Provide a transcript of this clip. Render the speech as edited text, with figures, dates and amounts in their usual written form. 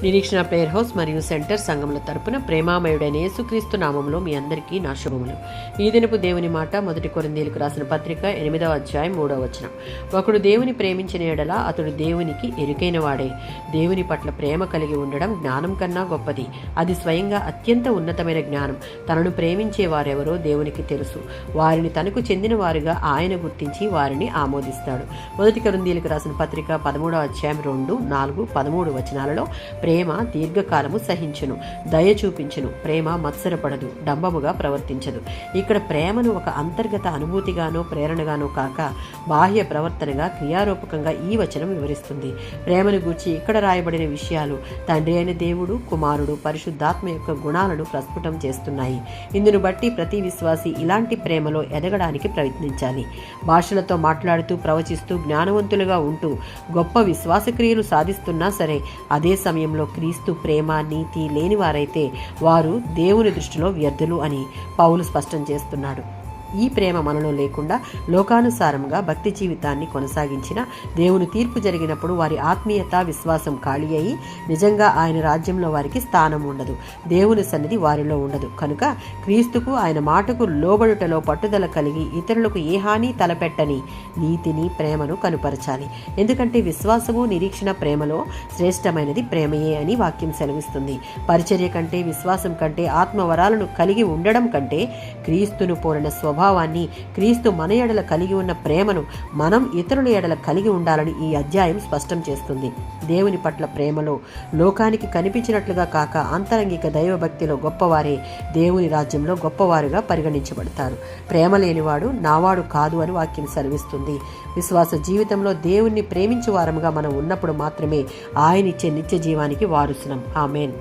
నిరీక్షణ prayer house మరియు centre సంఘముల తరపున ప్రేమామయుడైన యేసుక్రీస్తు నామంలో మీ అందరికీ నా శుభములు. ఈ దినపు దేవుని మాట 1 కొరింథీయులకు రాసిన పత్రిక 8వ అధ్యాయం 3వ వచనం. ఒకడు దేవుని ప్రేమించిన ఎడల అతడు దేవునికి ఎరుకైన వాడే. దేవుని పట్ల ప్రేమ కలిగి ఉండడం జ్ఞానం కన్నా గొప్పది. అది స్వయంగా అత్యంత ఉన్నతమైన జ్ఞానం. తనను ప్రేమించే వారెవరో దేవునికి తెలుసు. వారిని తనకు చెందిన వారుగా ఆయన గుర్తించి వారిని ఆమోదిస్తాడు. 1 కొరింథీయులకు రాసిన పత్రిక 13వ అధ్యాయం 2, 4, 13 వచనాలలో ప్రేమ దీర్ఘకాలము సహించును, దయ చూపించును, ప్రేమ మత్సరపడదు, డంబముగా ప్రవర్తించదు. ఇక్కడ ప్రేమను ఒక అంతర్గత అనుభూతిగానో ప్రేరణగానో కాక బాహ్య ప్రవర్తనగా క్రియారూపకంగా ఈ వచనం వివరిస్తుంది. ప్రేమను గూర్చి ఇక్కడ రాయబడిన విషయాలు తండ్రి అయిన దేవుడు, కుమారుడు, పరిశుద్ధాత్మ యొక్క గుణాలను ప్రస్ఫుటం చేస్తున్నాయి. ఇందును బట్టి ప్రతి విశ్వాసి ఇలాంటి ప్రేమలో ఎదగడానికి ప్రయత్నించాలి. భాషలతో మాట్లాడుతూ ప్రవచిస్తూ జ్ఞానవంతులుగా ఉంటూ గొప్ప విశ్వాసక్రియలు సాధిస్తున్నా సరే అదే సమయంలో క్రీస్తు ప్రేమ నీతి లేని వారైతే వారు దేవుని దృష్టిలో వ్యర్థులు అని పౌలు స్పష్టం చేస్తున్నాడు. ఈ ప్రేమ మనలో లేకుండా లోకానుసారంగా భక్తి జీవితాన్ని కొనసాగించిన దేవుని తీర్పు జరిగినప్పుడు వారి ఆత్మీయత విశ్వాసం ఖాళీ అయి నిజంగా ఆయన రాజ్యంలో వారికి స్థానం ఉండదు. దేవుని సన్నిధి వారిలో ఉండదు. కనుక క్రీస్తుకు ఆయన మాటకు లోబడుటలో పట్టుదల కలిగి ఇతరులకు ఏ హాని తలపెట్టని నీతిని ప్రేమను కనుపరచాలి. ఎందుకంటే విశ్వాసము నిరీక్షణ ప్రేమలో శ్రేష్టమైనది ప్రేమయే అని వాక్యం సెలవిస్తుంది. పరిచర్య కంటే విశ్వాసం కంటే ఆత్మవరాలను కలిగి ఉండడం కంటే క్రీస్తును పోలిన స్వభావాన్ని క్రీస్తు మన ఎడల కలిగి ఉన్న ప్రేమను మనం ఇతరుల ఎడల కలిగి ఉండాలని ఈ అధ్యాయం స్పష్టం చేస్తుంది. దేవుని పట్ల ప్రేమలో లోకానికి కనిపించినట్లుగా కాక అంతరంగిక దైవభక్తిలో గొప్పవారే దేవుని రాజ్యంలో గొప్పవారుగా పరిగణించబడతారు. ప్రేమ లేనివాడు నావాడు కాదు అని వాక్యం సెలవిస్తుంది. విశ్వాస జీవితంలో దేవుణ్ణి ప్రేమించు వారముగా మనం ఉన్నప్పుడు మాత్రమే ఆయనిచ్చే నిత్య జీవానికి వారసులం. ఆమేన్.